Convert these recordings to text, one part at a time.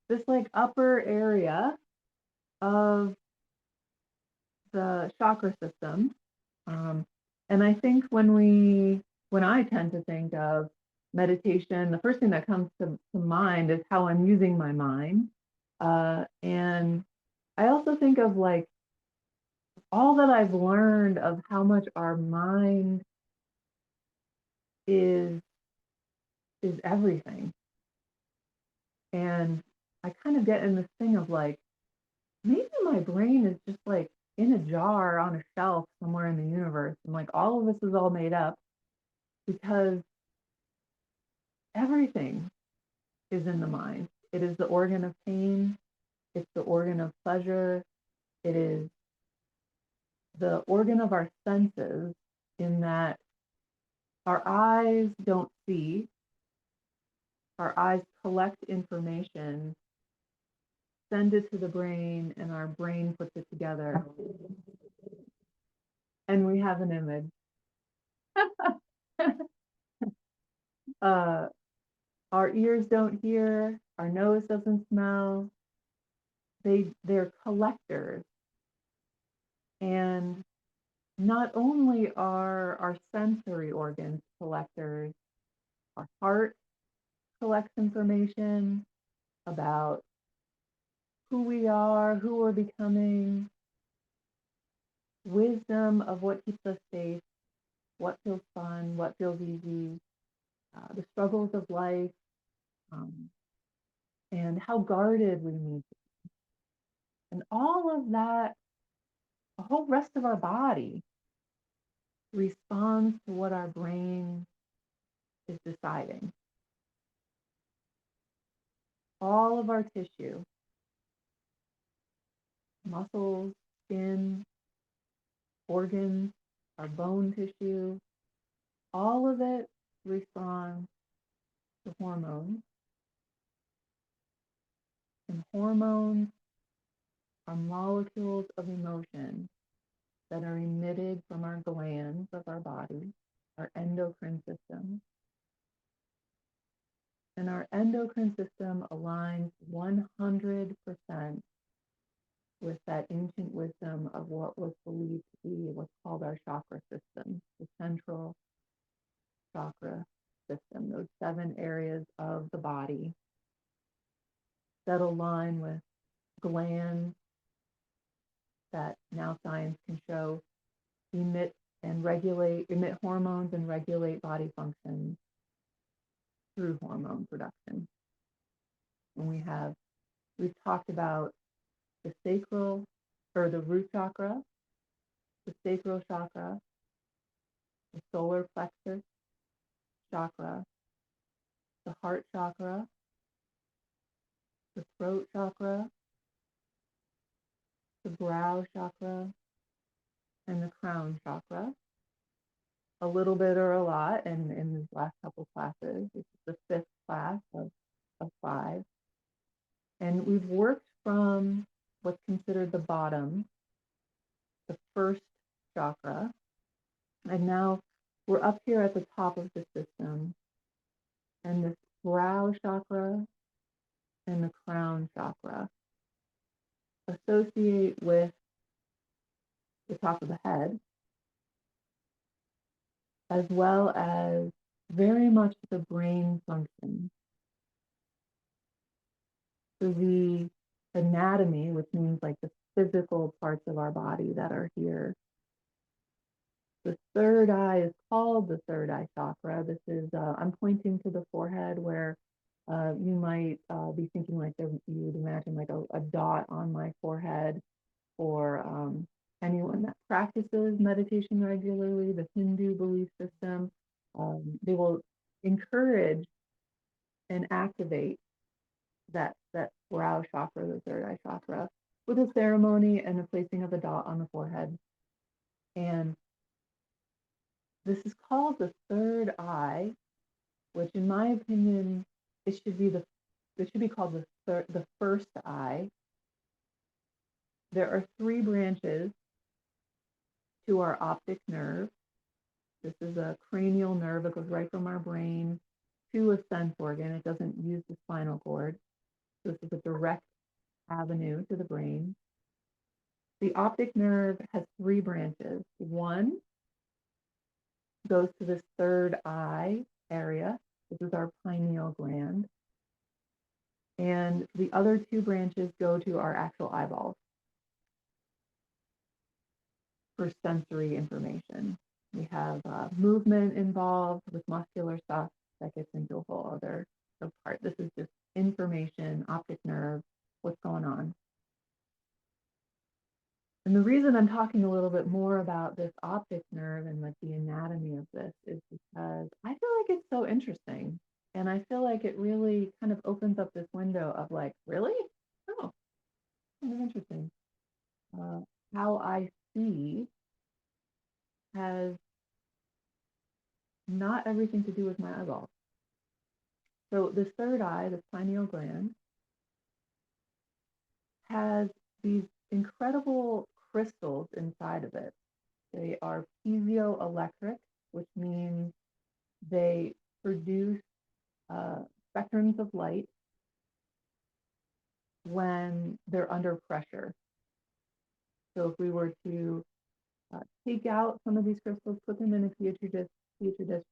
this like upper area of the chakra system. And I think when I tend to think of meditation, the first thing that comes to mind is how I'm using my mind. And I also think of like all that I've learned of how much our mind is is everything. And I kind of get in this thing of like, maybe my brain is just like in a jar on a shelf somewhere in the universe. And like all of this is all made up because everything is in the mind. It is the organ of pain, it's the organ of pleasure, it is the organ of our senses, in that our eyes don't see, our eyes collect information, send it to the brain, and our brain puts it together, and we have an image. uh, our ears don't hear, our nose doesn't smell. They're collectors. And not only are our sensory organs collectors, our heart collects information about who we are, who we're becoming, wisdom of what keeps us safe, what feels fun, what feels easy, the struggles of life, um, and how guarded we need to be. And all of that, the whole rest of our body responds to what our brain is deciding. All of our tissue, muscles, skin, organs, our bone tissue, all of it responds to hormones. And hormones are molecules of emotion that are emitted from our glands of our body, our endocrine system. And our endocrine system aligns 100% with that ancient wisdom of what was believed to be what's called our chakra system, the central chakra system, those 7 areas of the body that align with glands that now science can show emit hormones and regulate body functions through hormone production. And we've talked about the sacral, or the root chakra, the sacral chakra, the solar plexus chakra, the heart chakra, the throat chakra, the brow chakra, and the crown chakra. A little bit or a lot in these last couple classes. This is the 5th class of 5. And we've worked from what's considered the bottom, the first chakra, and now we're up here at the top of the system. And this brow chakra and the crown chakra associate with the top of the head, as well as very much the brain function. So the anatomy, which means like the physical parts of our body that are here. The third eye is called the third eye chakra. This is, I'm pointing to the forehead, where you might be thinking like you would imagine like a dot on my forehead, or anyone that practices meditation regularly, the Hindu belief system, they will encourage and activate that brow chakra, the third eye chakra, with a ceremony and the placing of a dot on the forehead. And this is called the third eye, which in my opinion, it should be called the first eye. There are 3 branches to our optic nerve. This is a cranial nerve. It goes right from our brain to a sense organ. It doesn't use the spinal cord. This is a direct avenue to the brain. The optic nerve has 3 branches. One goes to this third eye area. This is our pineal gland. And the other 2 branches go to our actual eyeballs for sensory information. We have movement involved with muscular stuff that gets into a whole other part. This is just information, optic nerve, what's going on. And the reason I'm talking a little bit more about this optic nerve and like the anatomy of this is because I feel like it's so interesting. And I feel like it really kind of opens up this window of like, really? Oh, kind of interesting. How I see has not everything to do with my eyeballs. So this third eye, this pineal gland, has these incredible crystals inside of it. They are piezoelectric, which means they produce spectrums of light when they're under pressure. So if we were to take out some of these crystals, put them in a petri dish,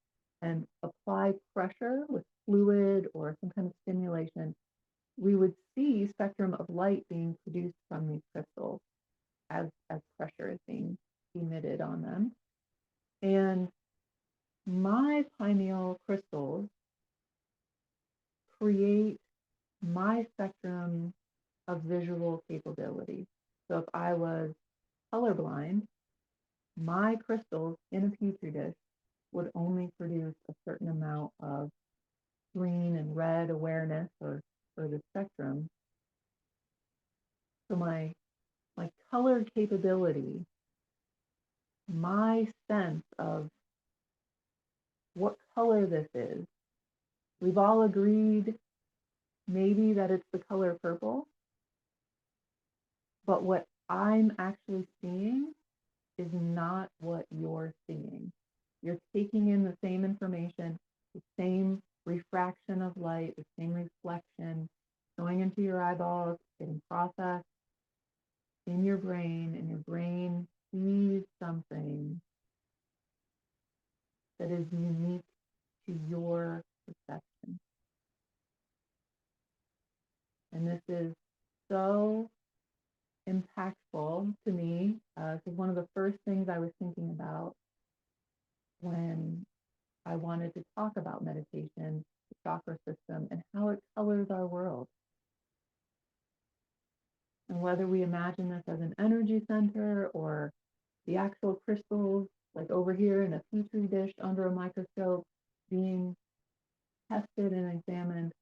and apply pressure with fluid or some kind of stimulation, we would see spectrum of light being produced from these crystals as pressure is being emitted on them. And my pineal crystals create my spectrum of visual capability. So if I was colorblind, my crystals in a petri dish would only produce a certain amount of green and red awareness or the spectrum. So my color capability, my sense of what color this is, we've all agreed maybe that it's the color purple, but what I'm actually seeing is not what you're seeing. You're taking in the same information, the same refraction of light, the same reflection going into your eyeballs, getting processed in your brain, and your brain sees something that is unique to your perception. And this is so impactful to me because one of the first things I was thinking about when I wanted to talk about meditation, the chakra system, and how it colors our world. And whether we imagine this as an energy center or the actual crystals, like over here in a petri dish under a microscope, being tested and examined,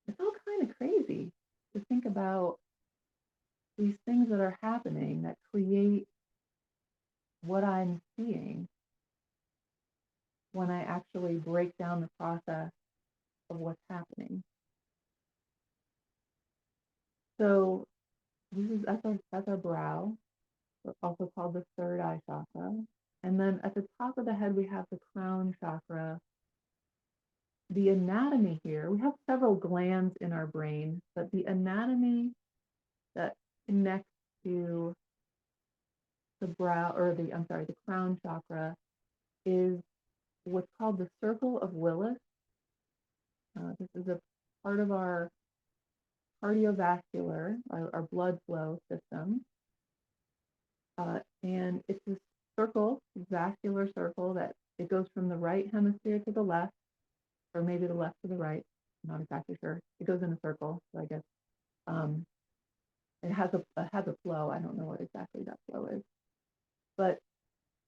it's all kind of crazy to think about these things that are happening that create what I'm seeing when I actually break down the process of what's happening. So this is that's our brow, also called the third eye chakra. And then at the top of the head, we have the crown chakra. The anatomy here, we have several glands in our brain, but the anatomy that connects to the brow, or the crown chakra is what's called the circle of Willis. This is a part of our cardiovascular, our blood flow system. And it's this circle, vascular circle, that it goes from the right hemisphere to the left, or maybe the left to the right. I'm not exactly sure. It goes in a circle, so I guess it has a flow. I don't know what exactly that flow is, but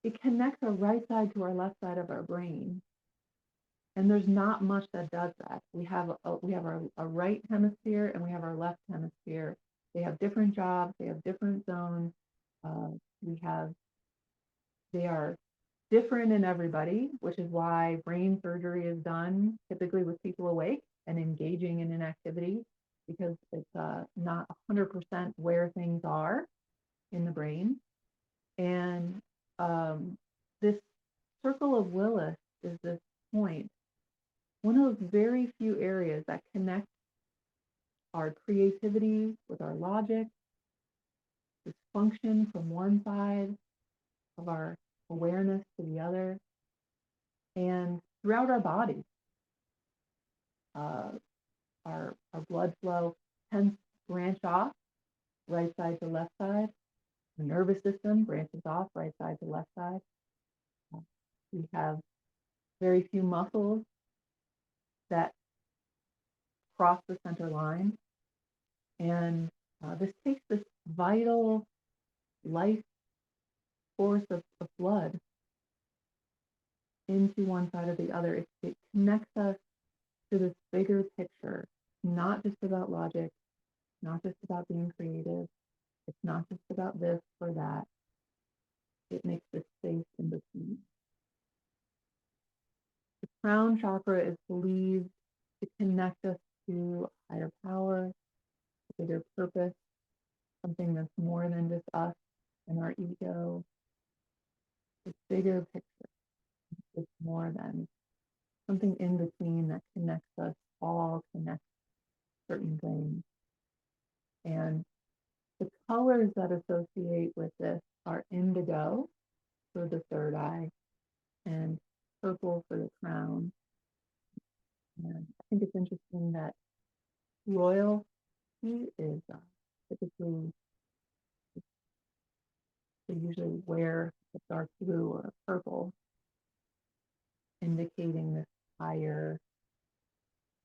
it connects our right side to our left side of our brain. And there's not much that does that. We have our right hemisphere and we have our left hemisphere. They have different jobs. They have different zones. They are different in everybody, which is why brain surgery is done typically with people awake and engaging in an activity, because it's not 100% where things are in the brain. And this circle of Willis is this point, one of those very few areas that connect our creativity with our logic, this function from one side of our awareness to the other, and throughout our body. Uh, our blood flow tends to branch off right side to left side. The nervous system branches off right side to left side. Uh, We have very few muscles that cross the center line. And this takes this vital life force of blood into one side or the other. It connects us to this bigger picture, not just about logic, not just about being creative. It's not just about this or that. It makes this space in between. The crown chakra is believed to connect us to higher power, a bigger purpose, something that's more than just us and our ego. This bigger picture is more than something in between that connects us all, connects certain things. And the colors that associate with this are indigo for the third eye and purple for the crown. And I think it's interesting that royalty is typically, they usually wear a dark blue or a purple, indicating this higher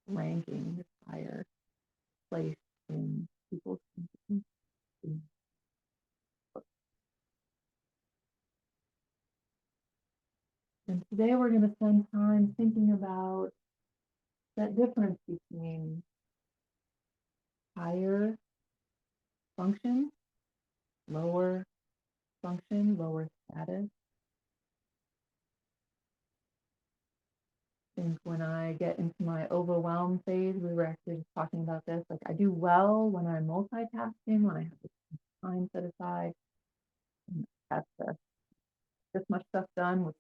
ranking, this higher place in people's thinking. And today we're going to spend time thinking about that difference between higher function, lower function, lower status. I think when I get into my overwhelm phase, we were actually just talking about this. Like I do well when I'm multitasking, when I have time set aside, and have this much stuff done, which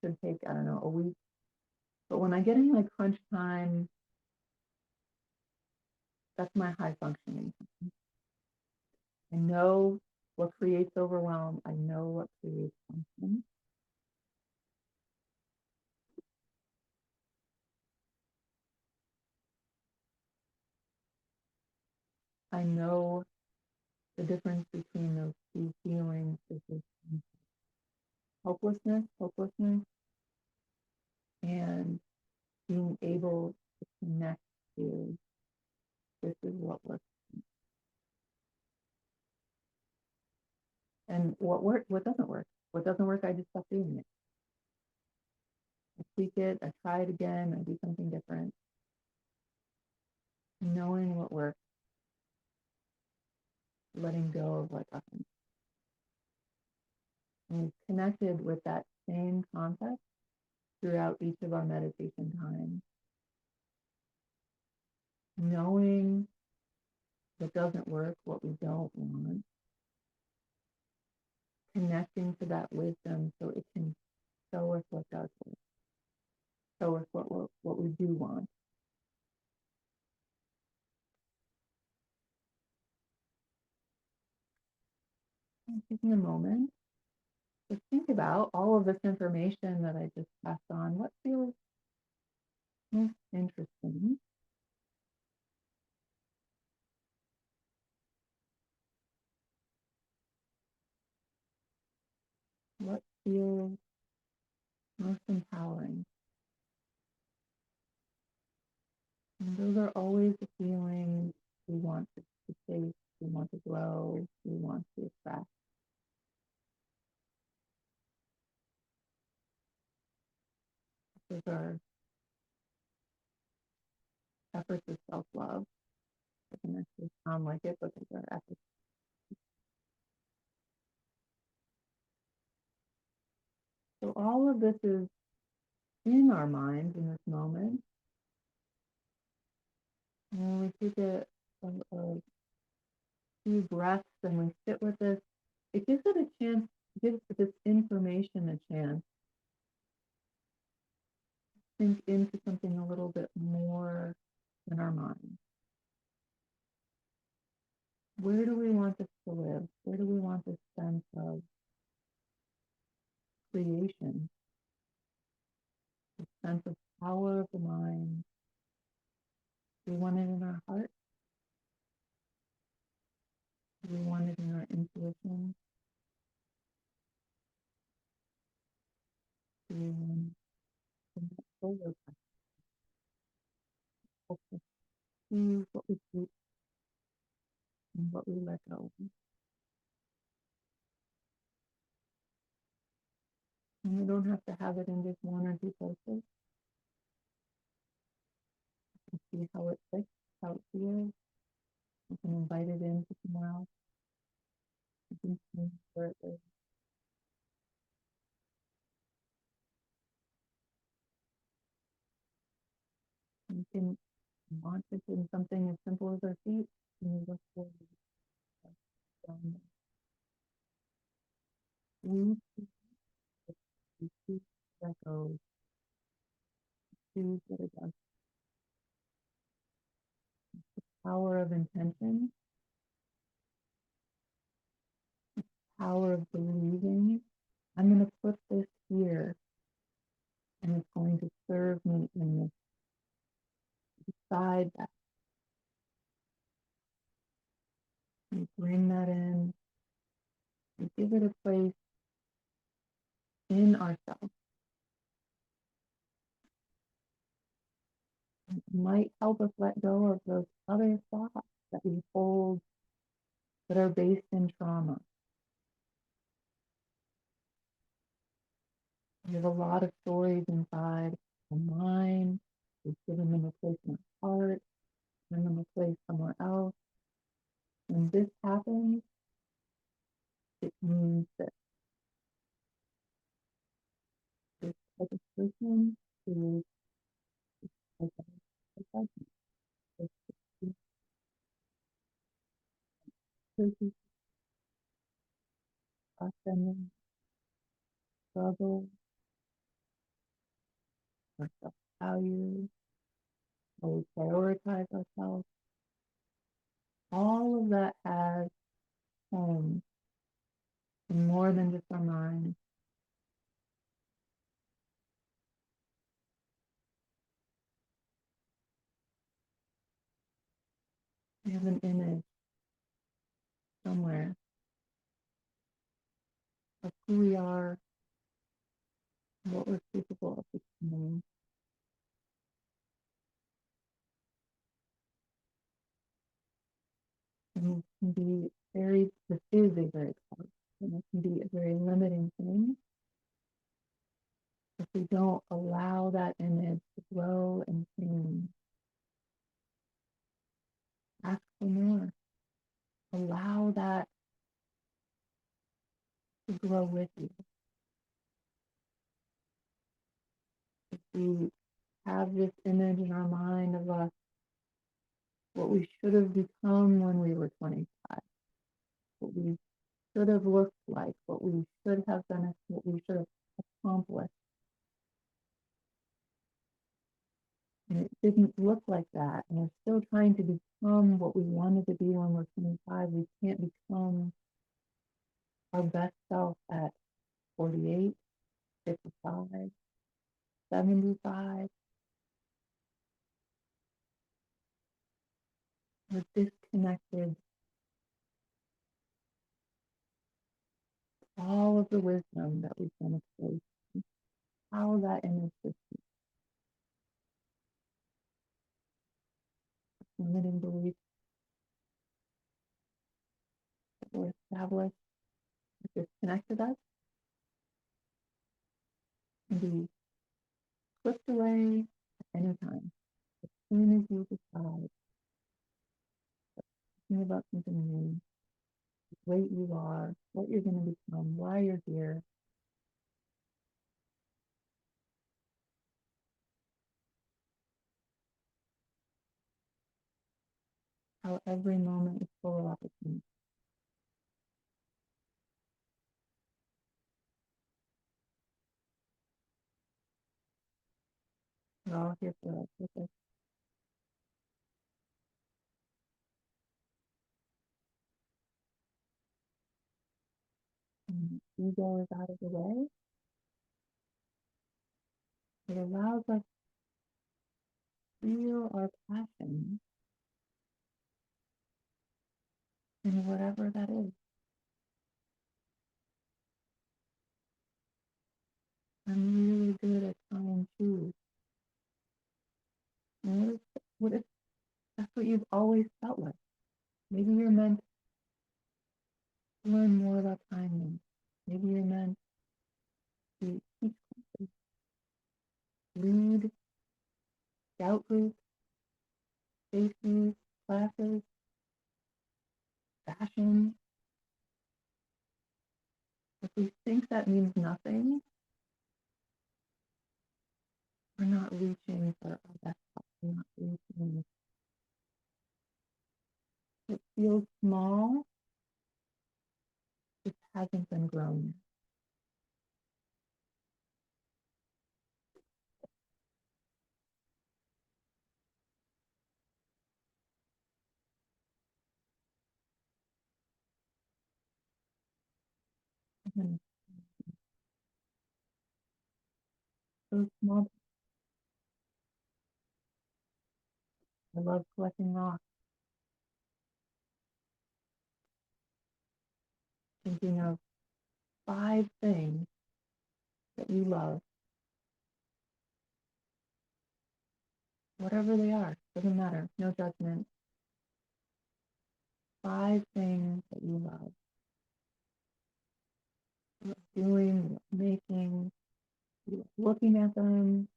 should take, I don't know, a week. But when I get in like crunch time, that's my high functioning. I know what creates overwhelm. I know what creates function. I know the difference between those two feelings is hopelessness, and being able to connect to this is what works. And what doesn't work. What doesn't work, I just stop doing it. I tweak it, I try it again, I do something different. Knowing what works, letting go of what doesn't. And we've connected with that same concept throughout each of our meditation times. Knowing what doesn't work, what we don't want, connecting to that wisdom so it can show us what does work, show us what we do want. And taking a moment to think about all of this information that I just passed on. What feels most interesting? What feels most empowering? And those are always the feelings we want to face, we want to grow, we want to express. Those are efforts of self-love. It doesn't actually sound like it, but those are efforts. So all of this is in our minds in this moment. And when we take a few breaths and we sit with this, it gives it a chance, gives this information a chance to sink into something a little bit more in our mind. Where do we want this to live? Where do we want this sense of creation, this sense of power of the mind? Do we want it in our heart? Do we want it in our intuition? Do we want it in that solar plexus? Choose what we keep and what we let go. And we don't have to have it in just one or two places. We can see how it fits, how it feels. We can invite it into somewhere else. We can see where it is. We can launch it in something as simple as our feet. And we look forward down we choose that goes, choose what it does. Power of intention, power of believing. I'm going to put this here and it's going to serve me in this. Decide that. We bring that in. We give it a place in ourselves. It might help us let go of those other thoughts that we hold that are based in trauma. We have a lot of stories inside the mind. We've given them a place in our heart, given them a place somewhere else. When this happens, it means that this type of person is like a person. This person often struggle or self-value, or we prioritize ourselves. All of that has home in more than just our mind. We have an image somewhere of who we are, what we're capable of becoming. And it can be this is a very powerful, and it can be a very limiting thing if we don't allow that image to grow and change. Ask for more. Allow that to grow with you. If we have this image in our mind of us, what we should have become when we were 25, what we should have looked like, what we should have done, what we should have accomplished. And it didn't look like that. And we're still trying to become what we wanted to be when we're 25. We can't become our best self at 48, 55, 75. We're disconnected. All of the wisdom that we've been exposed to, how that image is limiting beliefs that were established, that disconnected us, can be flipped away at any time. As soon as you decide thinking about something new, the weight you are, what you're going to become, why you're here, how every moment is full of opportunity. We're all here for us with us. ego is out of the way, it allows us to feel our passion in whatever that is. I'm really good at trying to choose. And what if that's what you've always felt like? Maybe you're meant to learn more about timing. Maybe you're meant to teach classes, lead scout groups, safety classes, fashion. If we think that means nothing, we're not reaching for our best self. We're not reaching. It feels small, it hasn't been grown. And those small, I love collecting rocks, thinking of 5 things that you love, whatever they are, doesn't matter, no judgment. 5 things that you love. You love doing, you love making, you love looking at them.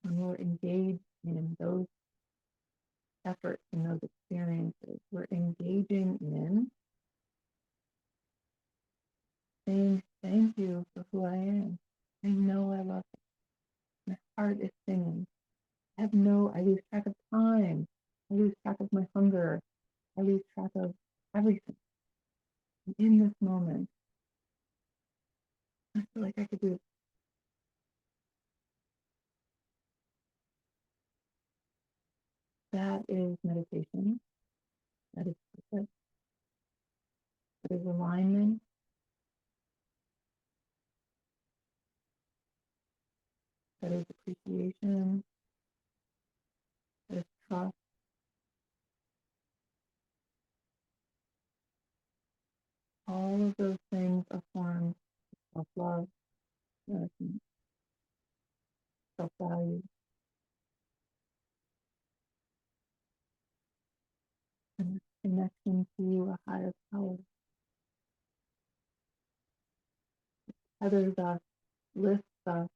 When we're engaged in those efforts and those experiences, we're engaging in saying thank you for who I am. I know I love it. My heart is singing. I lose track of time. I lose track of my hunger. I lose track of everything. And in this moment, I feel like I could do it. That is meditation. That is purpose. That is alignment. That is appreciation. That is trust. All of those things are forms of self-love, nourishment, self-value, and connection to a higher power. Others us, lifts us,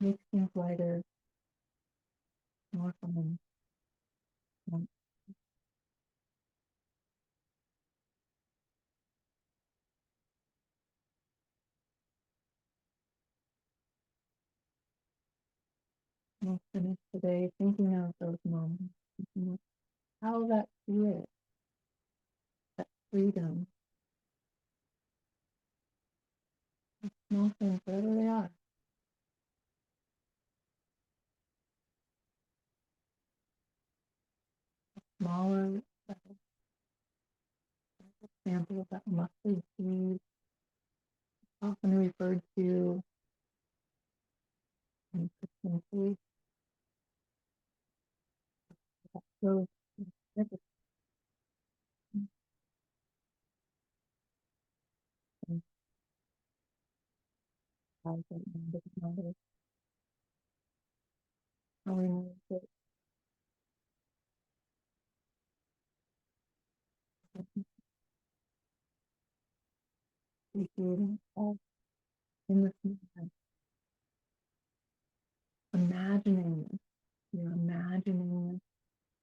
makes things lighter, more fun. And we'll finish today thinking of those moments, thinking of how that spirit, that freedom, small things, whatever they are, smaller examples that mustard seed, often referred to in Christian faith, that shows significance in life that doesn't matter how we move it, appreciating all in this moment, imagining this. You're imagining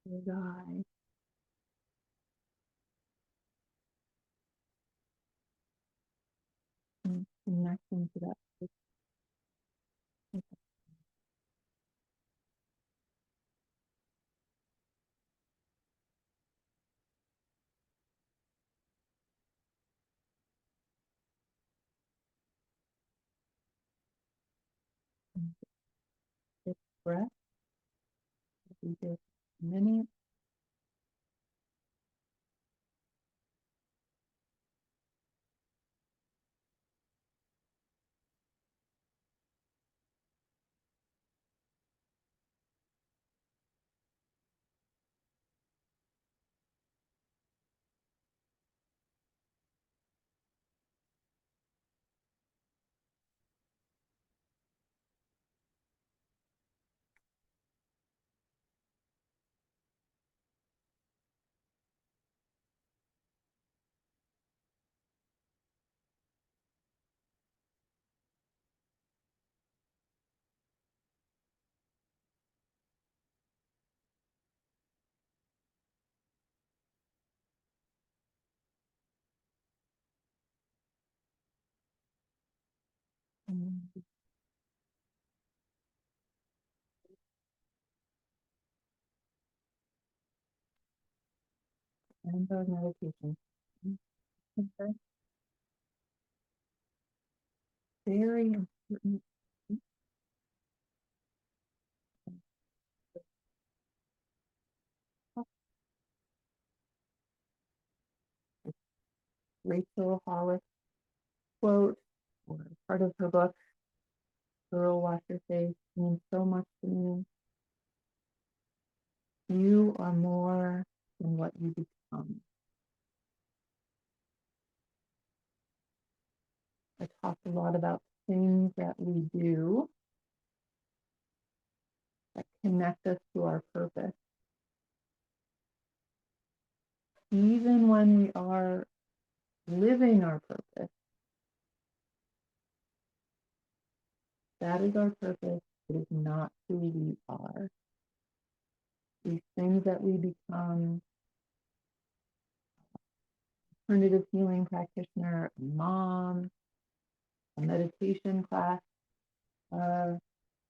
this guy and connecting to that breath. We just a minute And those meditations. Okay. Very important. Rachel Hollis quote, or part of her book, Girl Wash Your Face, means so much to me. You are more than what you become. I talked a lot about things that we do that connect us to our purpose. Even when we are living our purpose, that is our purpose. It is not who we are. These things that we become, alternative healing practitioner, a mom, a meditation class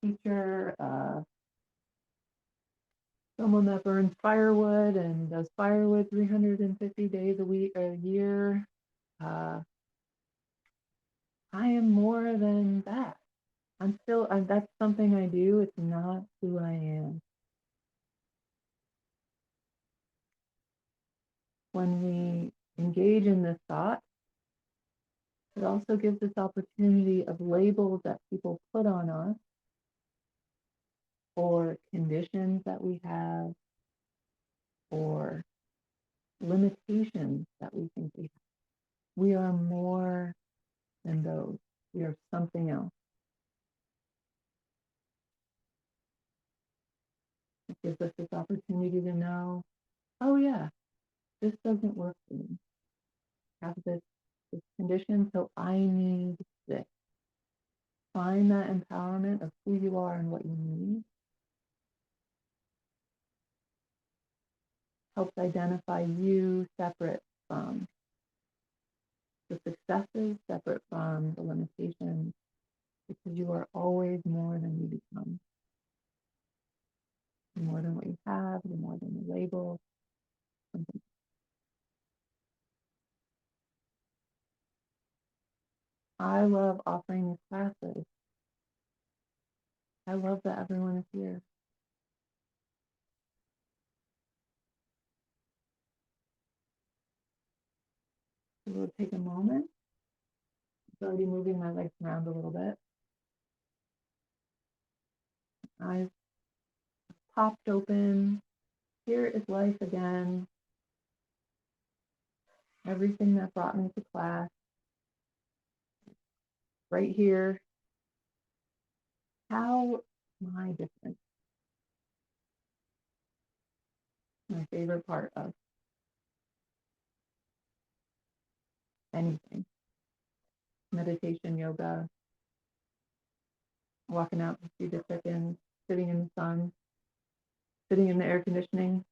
teacher, someone that burns firewood and does firewood 350 days a year. I am more than that. That's something I do. It's not who I am. When we engage in this thought, it also gives this opportunity of labels that people put on us or conditions that we have or limitations that we think we have. We are more than those. We are something else. It gives us this opportunity to know, oh yeah, this doesn't work for me. I have this condition, so I need this. Find that empowerment of who you are and what you need. Helps identify you separate from the successes, separate from the limitations, because you are always more than you become. You're more than what you have, you're more than the label. Something. I love offering these classes. I love that everyone is here. So we'll take a moment. It's already moving my legs around a little bit. Eyes popped open. Here is life again. Everything that brought me to class. Right here. How am I different? My favorite part of anything. Meditation, yoga, walking out to see the chickens, sitting in the sun, sitting in the air conditioning,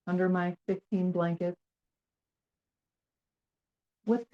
under my 15 blankets. What's your